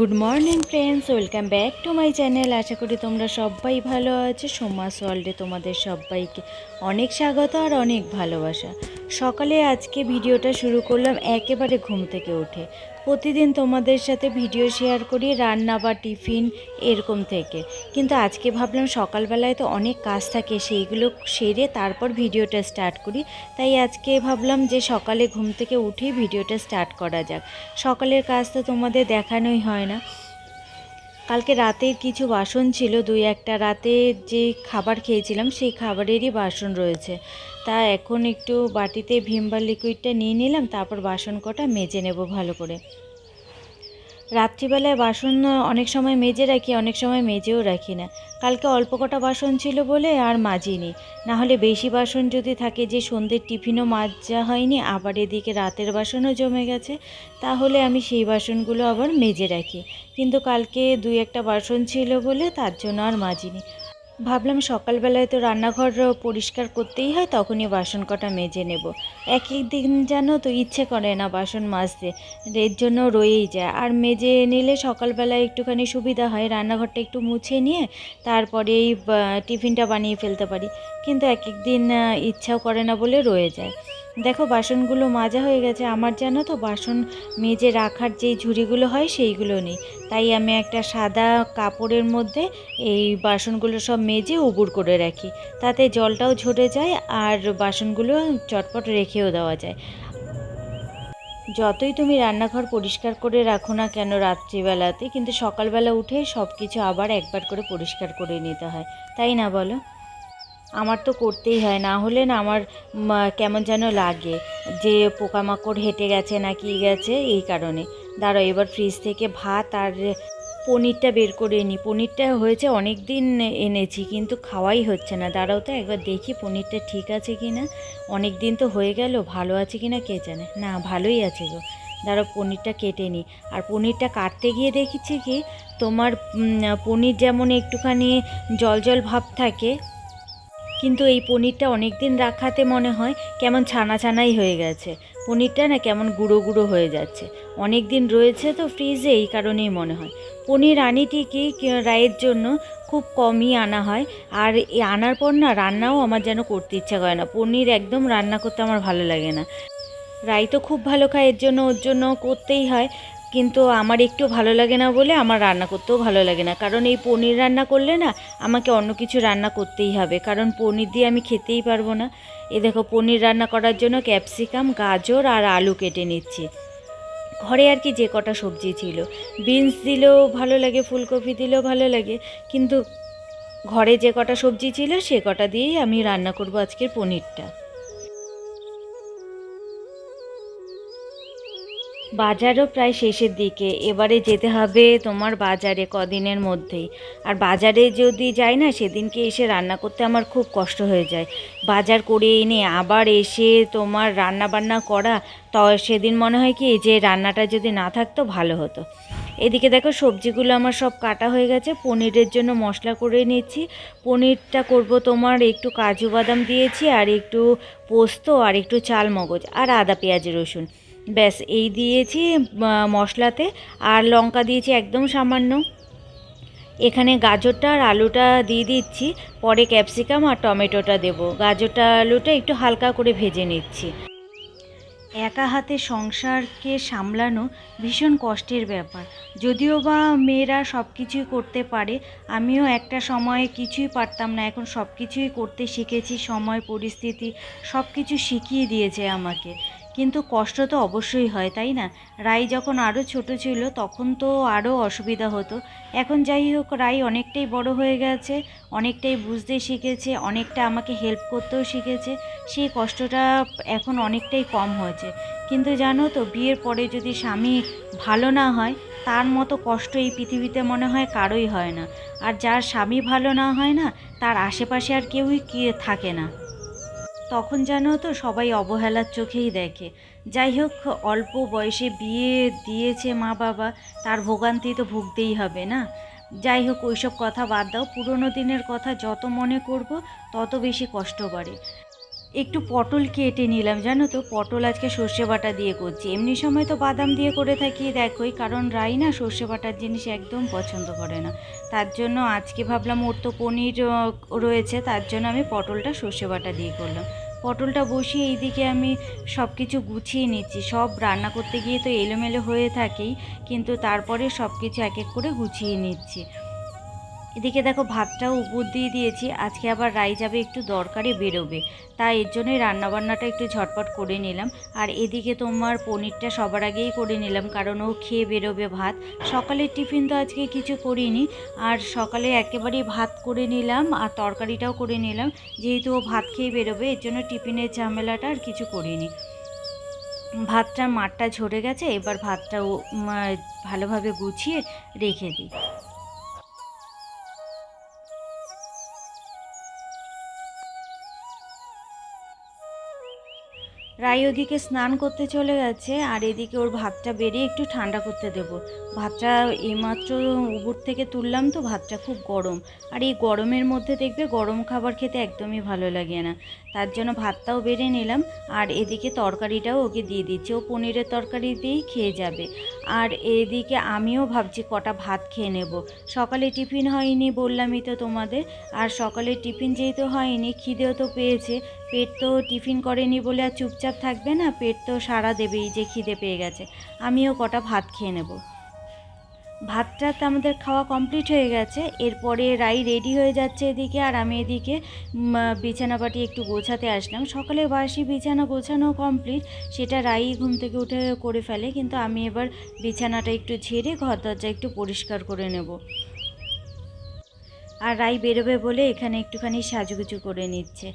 Good morning friends, welcome back to my channel. আশা করি তোমরা সবাই ভালো আছো। সোমাস ওয়ার্ল্ডে তোমাদের সবাইকে অনেক স্বাগত আর অনেক ভালোবাসা। সকালে আজকে ভিডিওটা শুরু করলাম একেবারে ঘুম থেকে উঠে। প্রতিদিন তোমাদের সাথে ভিডিও শেয়ার করি রান্না বা টিফিন এরকম থেকে, কিন্তু আজকে ভাবলাম সকালবেলায় তো অনেক কাজ থাকে, সেইগুলো সেরে তারপর ভিডিওটা স্টার্ট করি। তাই আজকে ভাবলাম যে সকালে ঘুম থেকে উঠেই ভিডিওটা স্টার্ট করা যাক। সকালের কাজ তো তোমাদের দেখানোই হয় না। কালকে রাতের কিছু বাসন ছিল, দুই একটা রাতে যে খাবার খেয়েছিলাম সেই খাবারেরই বাসন রয়েছে। তা এখন একটু বাটিতে ভিম বার লিকুইডটা নিয়ে নিলাম, তারপর বাসন কটা মেজে নেব ভালো করে। রাত্রিবেলায় বাসন অনেক সময় মেজে রাখি, অনেক সময় মেজেও রাখি না। কালকে অল্প কটা বাসন ছিল বলে আর মাজিনি, না হলে বেশি বাসন যদি থাকে, যে সন্ধ্যের টিফিনও মাজা হয়নি, আবার এদিকে রাতের বাসনও জমে গেছে, তাহলে আমি সেই বাসনগুলো আবার মেজে রাখি। কিন্তু কালকে দুই একটা বাসন ছিল বলে তার জন্য আর মাজিনি। ভাবলাম সকালবেলায় তো রান্নাঘর পরিষ্কার করতেই হয়, তখনই বাসন কটা মেজে নেব। এক এক দিন যেন তো ইচ্ছে করে না বাসন মাজতে, এর জন্য রয়েই যায়। আর মেজে নিলে সকালবেলায় একটুখানি সুবিধা হয়, রান্নাঘরটা একটু মুছে নিয়ে তারপরে এই টিফিনটা বানিয়ে ফেলতে পারি। কিন্তু এক এক দিন ইচ্ছাও করে না বলে রয়ে যায়। দেখো বাসনগুলো মাজা হয়ে গেছে। আমার জানো তো বাসন মেজে রাখার যেই ঝুড়িগুলো হয় সেইগুলো নেই, তাই আমি একটা সাদা কাপড়ের মধ্যে এই বাসনগুলো সব মেজে উবুড় করে রাখি। তাতে জলটাও ঝরে যায় আর বাসনগুলো চটপট রেখেও দেওয়া যায়। যতই তুমি রান্নাঘর পরিষ্কার করে রাখো না কেন রাত্রিবেলাতে, কিন্তু সকালবেলা উঠে সব কিছু আবার একবার করে পরিষ্কার করে নিতে হয়, তাই না বলো? আমার তো করতেই হয়, না হলে না আমার কেমন যেন লাগে যে পোকামাকড় হেঁটে গেছে না কি গেছে, এই কারণে। দাঁড়াও, এবার ফ্রিজ থেকে ভাত আর পনিরটা বের করে নিই। পনিরটা হয়েছে অনেক দিন এনেছি, কিন্তু খাওয়াই হচ্ছে না। দাঁড়াও তো একবার দেখি পনিরটা ঠিক আছে কি না। অনেক দিন তো হয়ে গেল, ভালো আছে কি না কে জানে। না, ভালোই আছে গো। দাঁড়াও পনিরটা কেটে নিই। আর পনিরটা কাটতে গিয়ে দেখেছি কি, তোমার পনির যেমন একটুখানি জল জল ভাব থাকে, কিন্তু এই পনিরটা অনেক দিন রাখাতে মনে হয় কেমন ছানা ছানাই হয়ে গেছে। পনিরটা না কেমন গুঁড়ো গুঁড়ো হয়ে যাচ্ছে। অনেক দিন রয়েছে তো ফ্রিজে, এই কারণেই মনে হয়। পনির আনি ঠিকই, রায়ের জন্য খুব কমই আনা হয়। আর এই আনার পর না রান্নাও আমার যেন করতে ইচ্ছা করে না। পনির একদম রান্না করতে আমার ভালো লাগে না। রাই তো খুব ভালো খায়, এর জন্য ওর জন্য করতেই হয়। কিন্তু আমার একটু ভালো লাগে না বলে আমার রান্না করতেও ভালো লাগে না। কারণ এই পনির রান্না করলে না আমাকে অন্য কিছু রান্না করতেই হবে, কারণ পনির দিয়ে আমি খেতেই পারবো না। এ দেখো পনির রান্না করার জন্য ক্যাপসিকাম, গাজর আর আলু কেটে নিচ্ছি। ঘরে আর কি যে কটা সবজি ছিল, বিনস দিলেও ভালো লাগে, ফুলকপি দিলেও ভালো লাগে, কিন্তু ঘরে যে কটা সবজি ছিল সে কটা দিয়েই আমি রান্না করব আজকের পনিরটা। বাজারও প্রায় শেষের দিকে, এবারে যেতে হবে তোমার বাজারে কদিনের মধ্যেই। আর বাজারে যদি যাই না, সেদিনকে এসে রান্না করতে আমার খুব কষ্ট হয়ে যায়। বাজার করে এনে আবার এসে তোমার রান্না বান্না করা, তো সেদিন মনে হয় কি যে রান্নাটা যদি না থাকতো ভালো হতো। এদিকে দেখো সবজিগুলো আমার সব কাটা হয়ে গেছে। পনিরের জন্য মশলা করে নিচ্ছি। পনিরটা করব তোমার একটু কাজু বাদাম দিয়েছি, আর একটু পোস্ত, আর একটু চাল মগজ, আর আদা পেঁয়াজ রসুন, ব্যাস এই দিয়েছি মশলাতে। আর লঙ্কা দিয়েছি একদম সামান্য। এখানে গাজরটা আর আলুটা দিয়ে দিচ্ছি, পরে ক্যাপসিকাম আর টমেটোটা দেবো। গাজরটা আলুটা একটু হালকা করে ভেজে নিচ্ছি। একা হাতে সংসারকে সামলানো ভীষণ কষ্টের ব্যাপার। যদিও বা মেয়েরা সব কিছুই করতে পারে, আমিও একটা সময়ে কিছুই পারতাম না, এখন সব কিছুই করতে শিখেছি। সময় পরিস্থিতি সব কিছু শিখিয়ে দিয়েছে আমাকে, কিন্তু কষ্ট তো অবশ্যই হয়, তাই না? রাই যখন আরও ছোট ছিল তখন তো আরও অসুবিধা হতো। এখন যাই হোক, রাই অনেকটাই বড় হয়ে গেছে, অনেকটাই বুঝতে শিখেছে, অনেকটা আমাকে হেল্প করতেও শিখেছে। সেই কষ্টটা এখন অনেকটাই কম হয়েছে। কিন্তু জানো তো, বিয়ের পরে যদি স্বামী ভালো না হয়, তার মতো কষ্ট এই পৃথিবীতে মনে হয় কারোই হয় না। আর যার স্বামী ভালো না হয় না, তার আশেপাশে আর কেউই কি থাকে না। তখন জানো তো সবাই অবহেলার চোখেই দেখে। যাই হোক, অল্প বয়সে বিয়ে দিয়েছে মা বাবা, তার ভোগান্তি তো ভুগতেই হবে না। যাই হোক, ওইসব কথা বাদ দাও। পুরনো দিনের কথা যত মনে করব তত বেশি কষ্ট বাড়ে। একটু পটল কেটে নিলাম, জানো তো পটল আজকে সর্ষে বাটা দিয়ে করছি। এমনি সময় তো বাদাম দিয়ে করে থাকি দেখোই, কারণ রাই না সর্ষে বাটার জিনিস একদম পছন্দ করে না। তার জন্য আজকে ভাবলাম ওর তো পনির রয়েছে, তার জন্য আমি পটলটা সর্ষে বাটা দিয়ে করলাম। পটলটা বসিয়ে এইদিকে আমি সব কিছু গুছিয়ে নিচ্ছি। সব রান্না করতে গিয়ে তো এলোমেলো হয়ে থাকেই, কিন্তু তারপরে সব কিছু এক এক করে গুছিয়ে নিচ্ছি। এদিকে দেখো ভাতটাও উপর দিয়ে দিয়েছি। আজকে আবার রাই যাবে একটু দরকারে বেরোবে, তাই এর জন্যই রান্নাবান্নাটা একটু ঝটপট করে নিলাম। আর এদিকে তোমার পনিরটা সবার আগেই করে নিলাম, কারণ ও খেয়ে বেরোবে ভাত। সকালের টিফিন তো আজকে কিছু করিনি, আর সকালে একেবারেই ভাত করে নিলাম আর তরকারিটাও করে নিলাম। যেহেতু ও ভাত খেয়ে বেরোবে, এর জন্য টিফিনের ঝামেলাটা আর কিছু করিনি। ভাতটার মাঠটা ঝরে গেছে, এবার ভাতটা ভালোভাবে গুছিয়ে রেখে দিই। রাই ওদিকে স্নান করতে চলে গেছে, আর এদিকে ওর ভাতটা বেরিয়ে একটু ঠান্ডা করতে দেব। ভাতটা এইমাত্র উপর থেকে তুললাম, তো ভাতটা খুব গরম। আর এই গরমের মধ্যে দেখবে গরম খাবার খেতে একদমই ভালো লাগে না। তার জন্য ভাতটাও বেড়ে নিলাম, আর এদিকে তরকারিটাও ওকে দিয়ে দিচ্ছি। ও পনিরের তরকারি দিয়েই খেয়ে যাবে। আর এদিকে আমিও ভাবছি কটা ভাত খেয়ে নেব। সকালে টিফিন হয়নি বললামই তো তোমাদের। আর সকালে টিফিন যেহেতু হয়নি, খিদেও তো পেয়েছে। পেট তো টিফিন করেনি বলে আর চুপচাপ থাকবে না, পেট তো সাড়া দেবেই যে খিদে পেয়ে গেছে। আমিও কটা ভাত খেয়ে নেব। ভাতটা তো আমাদের খাওয়া কমপ্লিট হয়ে গেছে। এরপরে রাই রেডি হয়ে যাচ্ছে এদিকে, আর আমি এদিকে বিছানাপাটি একটু গোছাতে আসলাম। সকালে বাসি বিছানা গোছানো কমপ্লিট, সেটা রাই ঘুম থেকে উঠে করে ফেলে, কিন্তু আমি এবার বিছানাটা একটু ঝেড়ে ঘর দরজা একটু পরিষ্কার করে নেব। আর রাই বেরোবে বলে এখানে একটুখানি সাজুগুজু করে নিচ্ছে।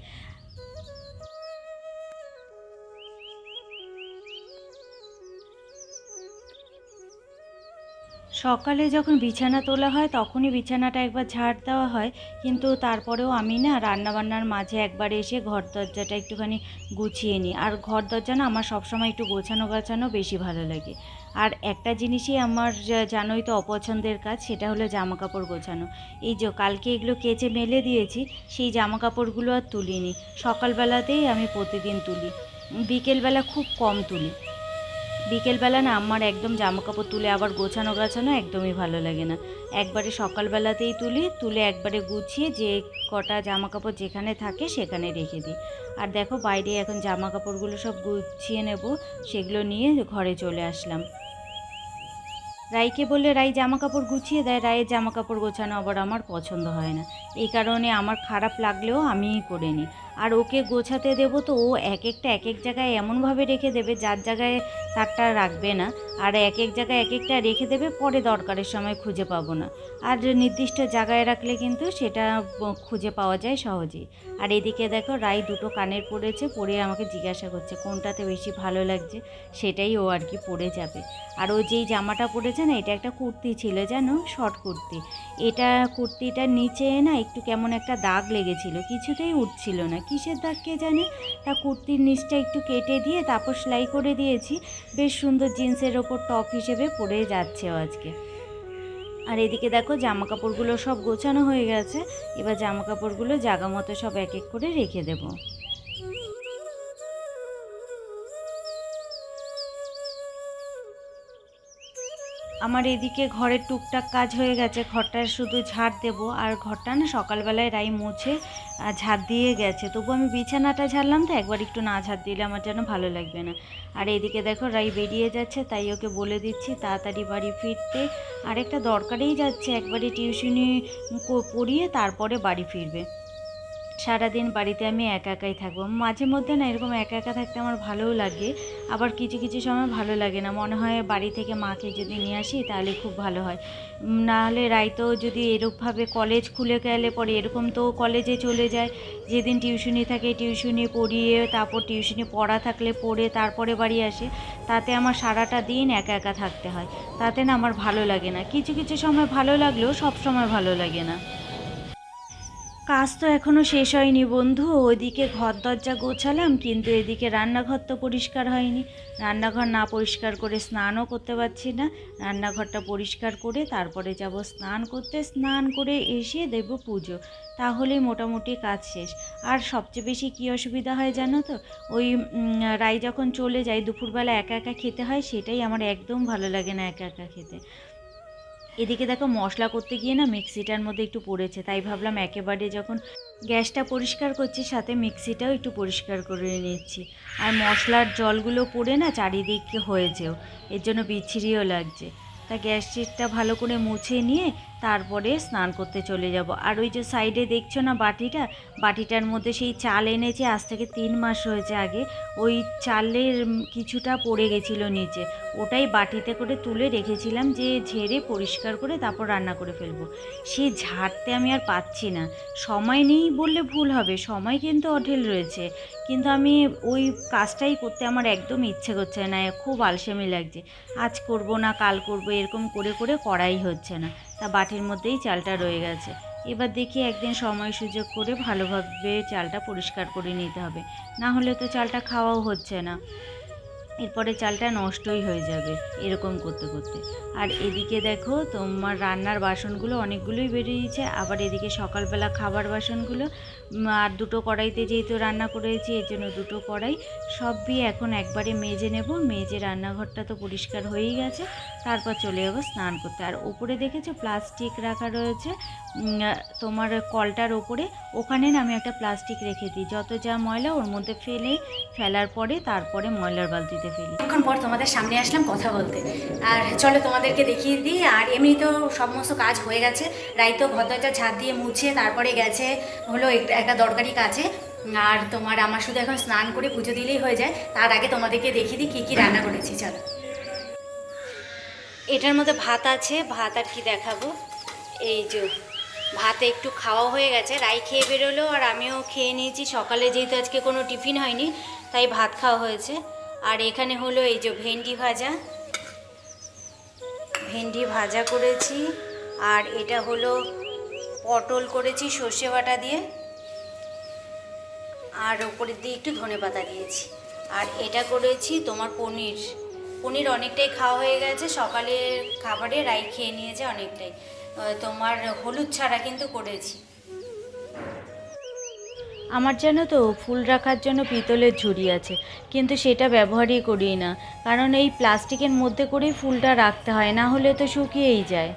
সকালে যখন বিছানা তোলা হয় তখনই বিছানাটা একবার ঝাড় দেওয়া হয়, কিন্তু তারপরেও আমি না রান্নাবান্নার মাঝে একবার এসে ঘর দরজাটা একটুখানি গুছিয়ে নিই। আর ঘর দরজা না আমার সবসময় একটু গোছানো গাছানো বেশি ভালো লাগে। আর একটা জিনিসই আমার জানোই তো অপছন্দের কাজ, সেটা হলো জামা কাপড় গোছানো। এই যে কালকে এগুলো কেচে মেলে দিয়েছি, সেই জামা কাপড়গুলো আর তুলিনি। সকালবেলাতেই আমি প্রতিদিন তুলি, বিকেলবেলা খুব কম তুলি। বিকেলবেলা না আমার একদম জামাকাপড় তুলে আবার গোছানো গাছানো একদমই ভালো লাগে না। একবারে সকালবেলাতেই তুলি, তুলে একবারে গুছিয়ে যে কটা জামাকাপড় যেখানে থাকে সেখানে রেখে দিই। আর দেখো বাইরে এখন জামাকাপড়গুলো সব গুছিয়ে নেব, সেগুলো নিয়ে ঘরে চলে আসলাম। রাইকে বললে রাই জামা কাপড় গুছিয়ে দেয়, রায়ের জামা কাপড় গোছানো আবার আমার পছন্দ হয় না। এই কারণে আমার খারাপ লাগলেও আমিই করে নিই। আর ওকে গোছাতে দেবো তো ও এক একটা এক এক জায়গায় এমনভাবে রেখে দেবে, যার জায়গায় তারটা রাখবে না। আর এক এক জায়গায় এক একটা রেখে দেবে, পরে দরকারের সময় খুঁজে পাবো না। আর নির্দিষ্ট জায়গায় রাখলে কিন্তু সেটা খুঁজে পাওয়া যায় সহজেই। আর এদিকে দেখো রাই দুটো কানের পরেছে, পরে আমাকে জিজ্ঞাসা করছে কোনটাতে বেশি ভালো লাগছে, সেটাই ও আর কি পরে যাবে। আর ও যেই জামাটা পরেছে না, এটা একটা কুর্তি ছিল জানো, শর্ট কুর্তি। এটা কুর্তিটার নিচে না একটু কেমন একটা দাগ লেগেছিল, কিছুতেই উঠছিল না, কিসের দাগ কে জানে। তা কুর্তির নিচটা একটু কেটে দিয়ে তারপর সেলাই করে দিয়েছি। বেশ সুন্দর জিন্সের ওপর টপ হিসেবে পরে যাচ্ছে ও আজকে। আর এদিকে দেখো জামা কাপড়গুলো সব গোছানো হয়ে গেছে। এবার জামা কাপড়গুলো জাগা মতো সব এক এক করে রেখে দেবো। আমার এদিকে ঘরের টুকটাক কাজ হয়ে গেছে, ঘরটা শুধু ঝাড় দেব। আর ঘরটা না সকালবেলায় রাই মুছে ঝাড় দিয়ে গেছে, তবু আমি বিছানাটা ঝাড়লাম তো, একবার একটু না ঝাড় দিলে আমার যেন ভালো লাগবে না। আর এদিকে দেখো রাই বেরিয়ে যাচ্ছে, তাই ওকে বলে দিচ্ছি তাড়াতাড়ি বাড়ি ফিরতে। আর একটা দরকারেই যাচ্ছে, একবারে টিউশনি পড়িয়ে তারপরে বাড়ি ফিরবে। সারাদিন বাড়িতে আমি একা একাই থাকবো। মাঝে মধ্যে না এরকম একা একা থাকতে আমার ভালোও লাগে, আবার কিছু কিছু সময় ভালো লাগে না, মনে হয় বাড়ি থেকে মাকে যদি নিয়ে আসি তাহলে খুব ভালো হয়। নাহলে রাইতো যদি এরকমভাবে কলেজ খুলে গেলে পরে এরকম তো কলেজে চলে যায়, যেদিন টিউশনি থাকে টিউশনি পড়িয়ে, তারপর টিউশনি পড়া থাকলে পড়ে তারপরে বাড়ি আসে। তাতে আমার সারাটা দিন একা একা থাকতে হয়, তাতে না আমার ভালো লাগে না। কিছু কিছু সময় ভালো লাগলেও সব সময় ভালো লাগে না। কাজ তো এখনো শেষ হয়নি বন্ধু। ওইদিকে ঘর দরজা গোছালাম, কিন্তু এদিকে রান্নাঘর তো পরিষ্কার হয়নি। রান্নাঘর না পরিষ্কার করে স্নানও করতে পারছি না। রান্নাঘরটা পরিষ্কার করে তারপরে যাব স্নান করতে। স্নান করে এসে দেব পুজো, তাহলেই মোটামুটি কাজ শেষ। আর সবচেয়ে বেশি কী অসুবিধা হয় জানো তো? ওই রাই যখন চলে যায় দুপুরবেলা একা একা খেতে হয়, সেটাই আমার একদম ভালো লাগে না, একা একা খেতে। এদিকে দেখো মশলা করতে গিয়ে না মিক্সিটার মধ্যে একটু পড়েছে, তাই ভাবলাম একেবারে যখন গ্যাসটা পরিষ্কার করছি সাথে মিক্সিটাও একটু পরিষ্কার করে নিচ্ছি। আর মশলার জলগুলো পড়ে না চারিদিকে হয়েছেও, এর জন্য বিচ্ছিরিও লাগছে। তা গ্যাসটা ভালো করে মুছে নিয়ে তারপরে স্নান করতে চলে যাব। আর ওই যে সাইডে দেখছো না বাটিটা, বাটিটার মধ্যে সেই চাল এনেছে, আজ থেকে 3 মাস হয়েছে আগে। ওই চালের কিছুটা পড়ে গেছিলো নিচে, ওটাই বাটিতে করে তুলে রেখেছিলাম যে ঝেড়ে পরিষ্কার করে তারপর রান্না করে ফেলবো। সে ঝাড়তে আমি আর পাচ্ছি না। সময় নেই বললে ভুল হবে, সময় কিন্তু অঢেল রয়েছে, কিন্তু আমি ওই কাজটাই করতে আমার একদম ইচ্ছে করছে না, খুব আলসেমি লাগছে। আজ করব না কাল করব এরকম করে করে করাই হচ্ছে না। তা বাটির মধ্যেই চালটা রয়ে গেছে। এবার দেখি একদিন সময় সুযোগ করে ভালোভাবে চালটা পরিষ্কার করে নিতে হবে, না হলে তো চালটা খাওয়াও হচ্ছে না। এরপরে চালটা নষ্টই হয়ে যাবে এরকম করতে করতে। আর এদিকে দেখো তোমার রান্নার বাসনগুলো অনেকগুলোই বেরিয়েছে, আবার এদিকে সকালবেলা খাবার বাসনগুলো আর দুটো কড়াইতে যেহেতু রান্না করেছি এর জন্য দুটো কড়াই সবই এখন একবারে মেজে নেব। মেজে রান্নাঘরটা তো পরিষ্কার হয়েই গেছে, তারপর চলে যাবো স্নান করতে। আর ওপরে দেখেছো প্লাস্টিক রাখা রয়েছে তোমার কলটার ওপরে, ওখানে না আমি একটা প্লাস্টিক রেখে দিই, যত যা ময়লা ওর মধ্যে ফেলার পরে তারপরে ময়লার বালতিতে ফেলি। অনেকক্ষণ পর তোমাদের সামনে আসলাম কথা বলতে। আর চলো তোমাদেরকে দেখিয়ে দিই। আর এমনি তো সমস্ত কাজ হয়ে গেছে, রাই তো ঘর দরজা ঝাড় দিয়ে মুছে তারপরে গেছে হলো একটা দরকারি কাজে। আর তোমার আমার শুধু এখন স্নান করে পুজো দিলেই হয়ে যায়। তার আগে তোমাদেরকে দেখিয়ে দিই কী কী রান্না করেছি। চলো, এটার মধ্যে ভাত আছে, ভাত আর কি দেখাবো। এই যে ভাতে একটু খাওয়া হয়ে গেছে, রাই খেয়ে বেরোলো আর আমিও খেয়ে নিয়েছি। সকালে যেহেতু আজকে কোনো টিফিন হয়নি তাই ভাত খাওয়া হয়েছে। আর এখানে হলো এই যে ভেন্ডি ভাজা করেছি। আর এটা হলো পটল করেছি সর্ষে বাটা দিয়ে, আর ওপরের দিয়ে একটু ধনেপাতা দিয়েছি। আর এটা করেছি তোমার পনির অনেকটাই খাওয়া হয়ে গেছে, সকালের খাবারে রাই খেয়ে নিয়েছে অনেকটাই। তোমার হলুদ ছাড়া কিন্তু করেছি। আমার জানো তো ফুল রাখার জন্য পিতলের ঝুড়ি আছে, কিন্তু সেটা ব্যবহারই করি না, কারণ এই প্লাস্টিকের মধ্যে করেই ফুলটা রাখতে হয়, না হলে তো শুকিয়েই যায়।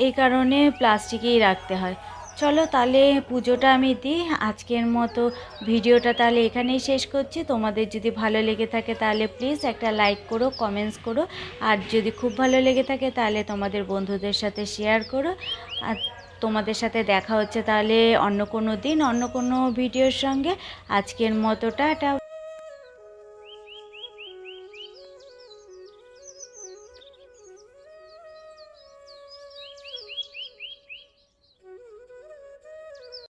এই কারণে প্লাস্টিকেই রাখতে হয়। চলো তাহলে পুজোটা আমি দিই। আজকের মতো ভিডিওটা তাহলে এখানেই শেষ করছি। তোমাদের যদি ভালো লেগে থাকে তাহলে প্লিজ একটা লাইক করো, কমেন্টস করো। আর যদি খুব ভালো লেগে থাকে তাহলে তোমাদের বন্ধুদের সাথে শেয়ার করো। আর তোমাদের সাথে দেখা হচ্ছে তাহলে অন্য কোনো দিন অন্য কোনো ভিডিওর সঙ্গে। আজকের মতো টাটা।